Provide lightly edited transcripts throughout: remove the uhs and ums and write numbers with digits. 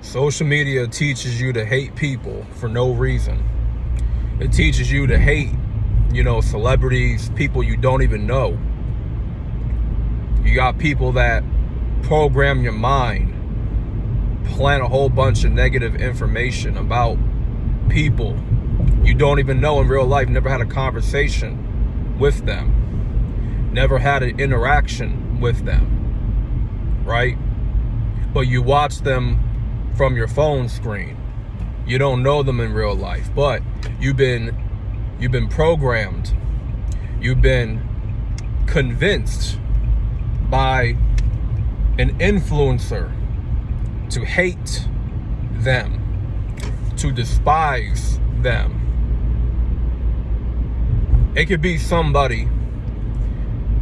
Social media teaches you to hate people for no reason. It teaches you to hate, celebrities, people you don't even know. You got people that program your mind, plant a whole bunch of negative information about people you don't even know in real life, never had a conversation with them, never had an interaction with them, right? But you watch them from your phone screen. You don't know them in real life, but you've been programmed. You've been convinced by an influencer to hate them, to despise them. It could be somebody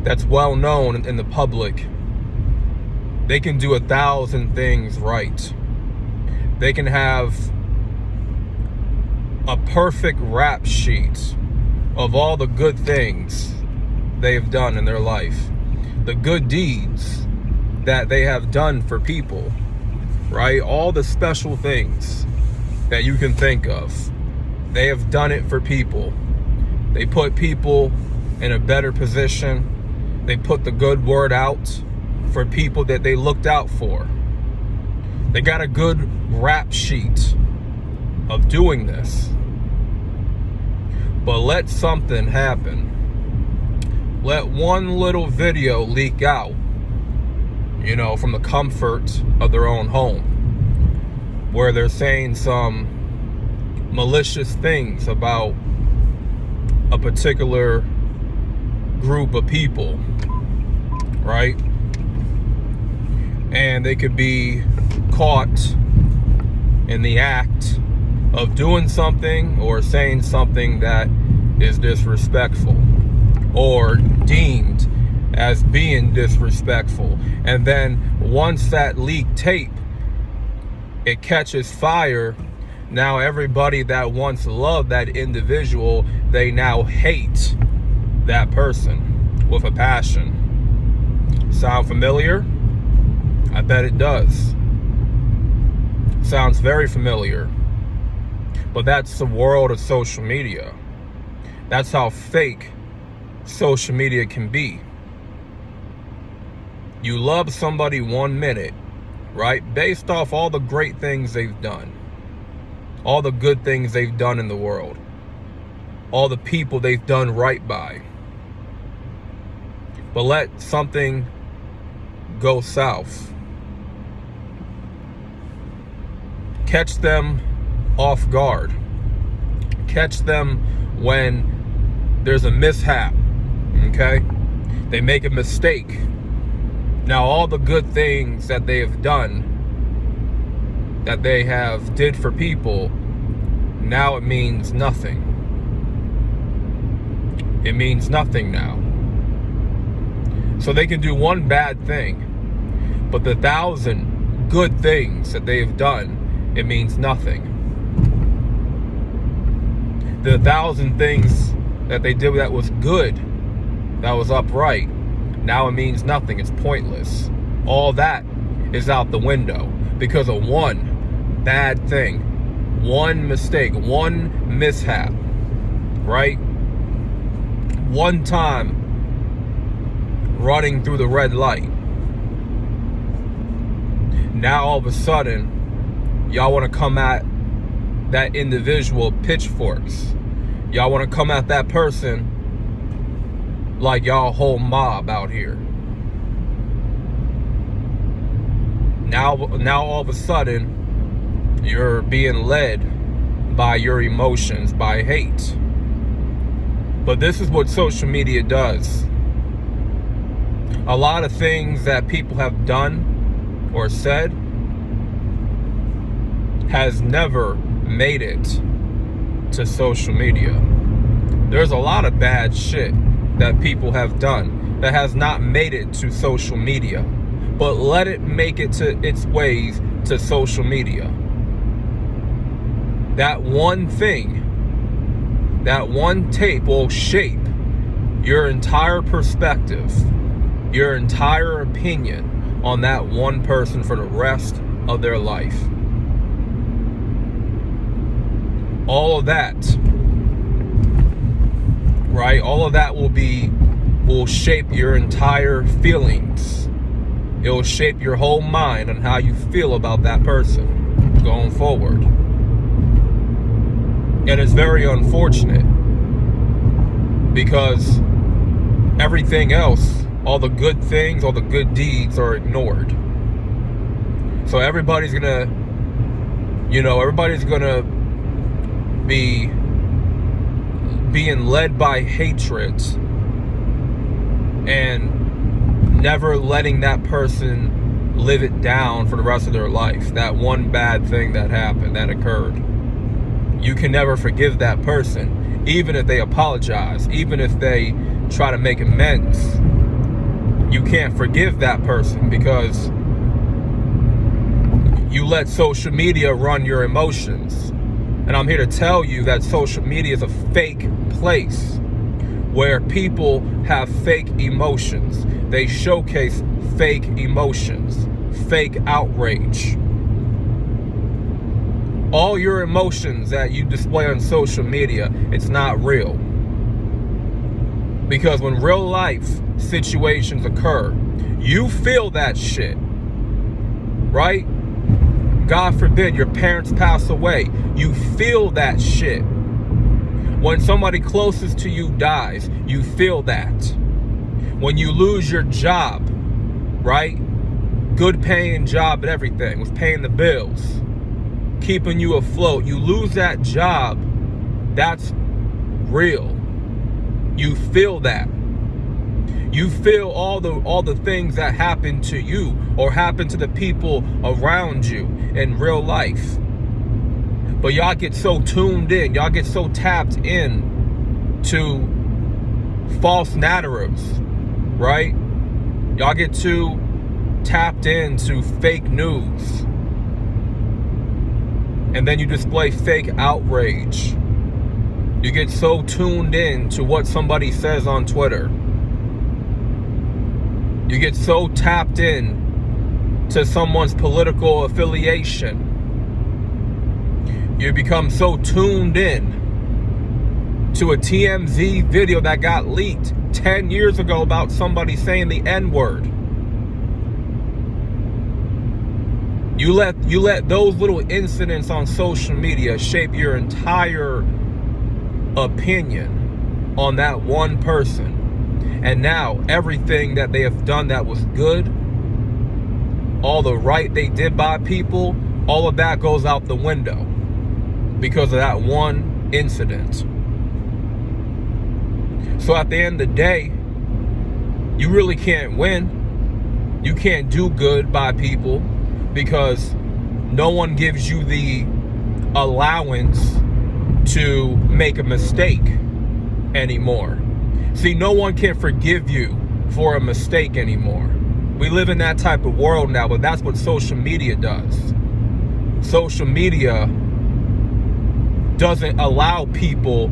that's well known in the public. They can do 1,000 things right. They can have a perfect rap sheet of all the good things they've done in their life, the good deeds that they have done for people, right? All the special things that you can think of, they have done it for people. They put people in a better position. They put the good word out for people that they looked out for. They got a good rap sheet of doing this. But let something happen. Let one little video leak out, from the comfort of their own home, where they're saying some malicious things about a particular group of people, right? And they could be caught in the act of doing something or saying something that is disrespectful or deemed as being disrespectful. And then once that leaked tape, it catches fire, now everybody that once loved that individual, they now hate that person with a passion. Sound familiar? I bet it does. Sounds very familiar. But that's the world of social media. That's how fake social media can be. You love somebody 1 minute, right? Based off all the great things they've done. All the good things they've done in the world. All the people they've done right by. But let something go south. Catch them off guard. Catch them when there's a mishap, okay? They make a mistake. Now all the good things that they have done, that they have did for people, now it means nothing. It means nothing now. So they can do one bad thing, but the 1,000 good things that they have done, it means nothing. The 1,000 things that they did that was good, that was upright, now it means nothing. It's pointless. All that is out the window because of one bad thing, one mistake, one mishap, right? One time running through the red light. Now all of a sudden, y'all want to come at that individual pitchforks. Y'all want to come at that person like y'all a whole mob out here. Now all of a sudden, you're being led by your emotions, by hate. But this is what social media does. A lot of things that people have done or said has never made it to social media. There's a lot of bad shit that people have done that has not made it to social media, but let it make it to its ways to social media. That one thing, that one tape will shape your entire perspective, your entire opinion on that one person for the rest of their life. all of that, right? All of that will shape your entire feelings. It will shape your whole mind on how you feel about that person going forward. And it's very unfortunate because everything else, all the good things, all the good deeds are ignored. So everybody's gonna be being led by hatred and never letting that person live it down for the rest of their life. That one bad thing that happened, that occurred. You can never forgive that person, even if they apologize, even if they try to make amends. You can't forgive that person because you let social media run your emotions. And I'm here to tell you that social media is a fake place where people have fake emotions. They showcase fake emotions, fake outrage. All your emotions that you display on social media, it's not real. Because when real life situations occur, you feel that shit, right? God forbid your parents pass away, you feel that shit. When somebody closest to you dies, you feel that. When you lose your job, right? Good paying job and everything, was paying the bills, keeping you afloat. You lose that job, that's real. You feel that. You feel all the things that happen to you or happen to the people around you in real life. But y'all get so tuned in, y'all get so tapped in to false narratives, right? Y'all get too tapped into fake news. And then you display fake outrage. You get so tuned in to what somebody says on Twitter. You get so tapped in to someone's political affiliation. You become so tuned in to a TMZ video that got leaked 10 years ago about somebody saying the N-word. You let those little incidents on social media shape your entire opinion on that one person. And now everything that they have done that was good, all the right they did by people, all of that goes out the window because of that one incident. So at the end of the day, you really can't win. You can't do good by people because no one gives you the allowance to make a mistake anymore. See, no one can forgive you for a mistake anymore. We live in that type of world now, but that's what social media does. Social media doesn't allow people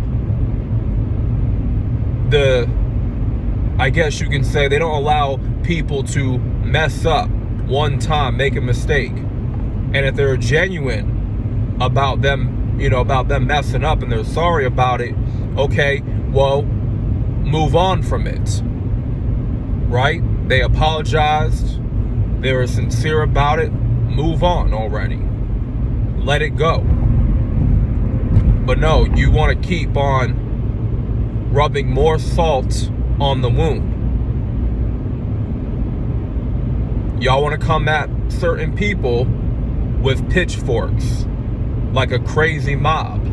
I guess you can say, they don't allow people to mess up one time, make a mistake. And if they're genuine about them, about them messing up and they're sorry about it, okay, well, move on from it, right? They apologized, they were sincere about it, move on already, let it go. But no, you want to keep on rubbing more salt on the wound. Y'all want to come at certain people with pitchforks like a crazy mob.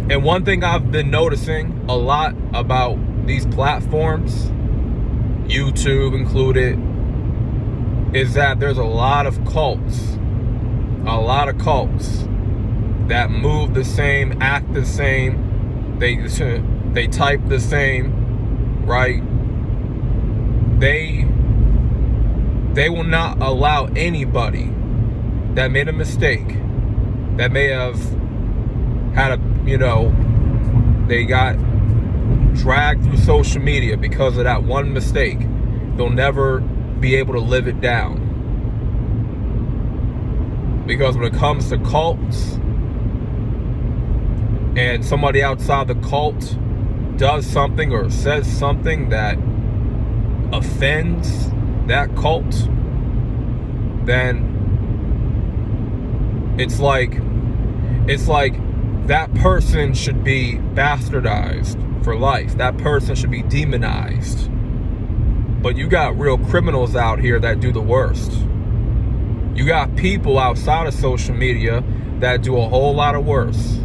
And one thing I've been noticing a lot about these platforms, YouTube included, is that there's a lot of cults that move the same, act the same, they type the same, right? They will not allow anybody that made a mistake, that may have had they got dragged through social media because of that one mistake. They'll never be able to live it down. Because when it comes to cults, and somebody outside the cult does something or says something that offends that cult, then it's like that person should be bastardized for life. That person should be demonized. But you got real criminals out here that do the worst. You got people outside of social media that do a whole lot of worse,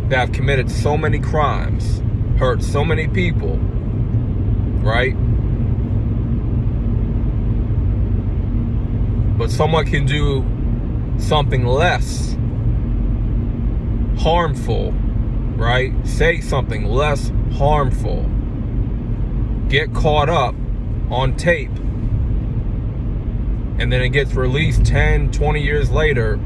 that have committed so many crimes, hurt so many people, right? But someone can do something less harmful, right? Say something less harmful, get caught up on tape, and then it gets released 10, 20 years later.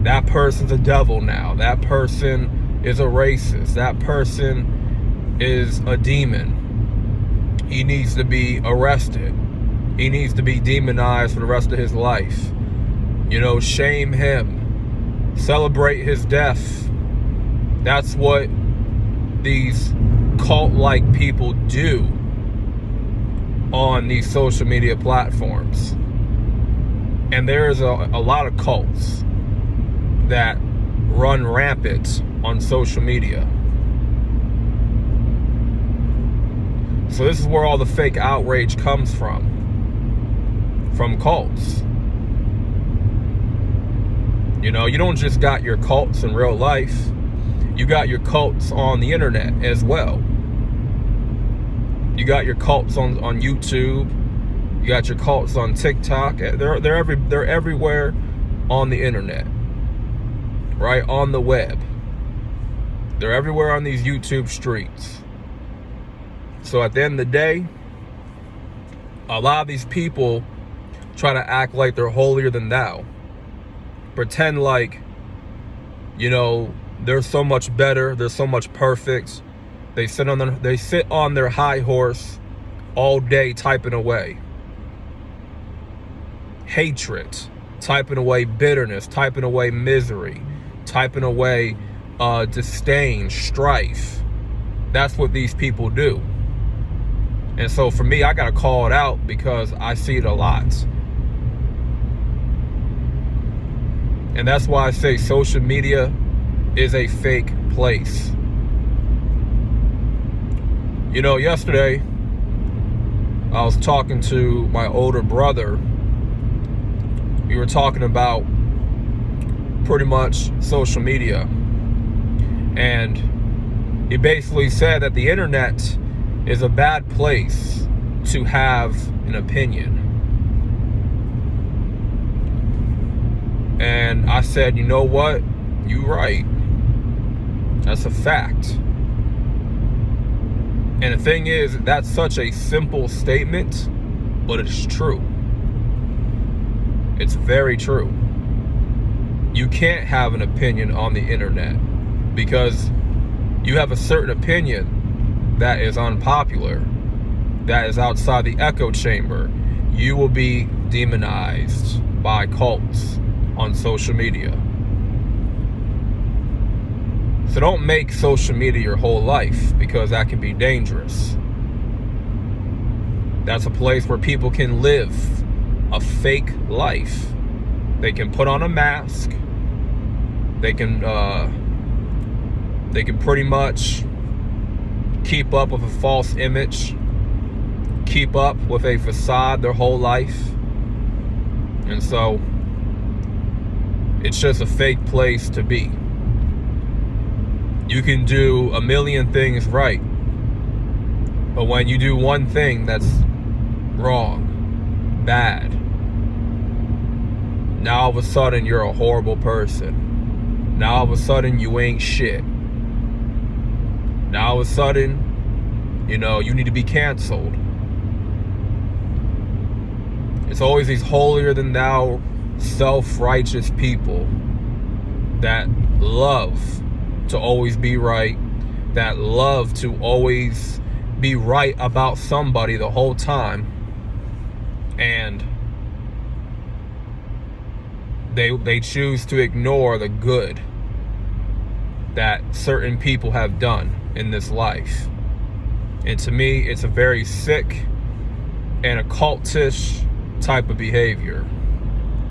That person's a devil now. That person is a racist. That person is a demon. He needs to be arrested. He needs to be demonized for the rest of his life. You know, shame him. Celebrate his death. That's what these cult-like people do on these social media platforms. And there is a lot of cults that run rampant on social media. So this is where all the fake outrage comes from cults. You know, you don't just got your cults in real life, you got your cults on the internet as well. You got your cults on YouTube. You got your cults on TikTok. They're everywhere on the internet, right? On the web. They're everywhere on these YouTube streets. So at the end of the day, a lot of these people try to act like they're holier than thou. Pretend like, you know, they're so much better, they're so much perfect. They sit on their high horse all day typing away hatred, typing away bitterness, typing away misery, typing away disdain, strife. That's what these people do. And so for me, I gotta call it out because I see it a lot. And that's why I say social media is a fake place. You know, yesterday I was talking to my older brother. We were talking about pretty much social media. And he basically said that the internet is a bad place to have an opinion. And I said, you know what? You're right. That's a fact. And the thing is, that's such a simple statement, but it's true. It's very true. You can't have an opinion on the internet because you have a certain opinion that is unpopular, that is outside the echo chamber. You will be demonized by cults on social media. So don't make social media your whole life because that can be dangerous. That's a place where people can live a fake life. They can put on a mask. They can pretty much keep up with a false image, keep up with a facade their whole life. And so it's just a fake place to be. You can do a million things right, but when you do one thing that's wrong, bad, now all of a sudden you're a horrible person. Now all of a sudden you ain't shit. Now all of a sudden, you know, you need to be canceled. It's always these holier than thou, self-righteous people that love to always be right, that love to always be right about somebody the whole time, and they choose to ignore the good that certain people have done in this life. And to me, it's a very sick and occultish type of behavior.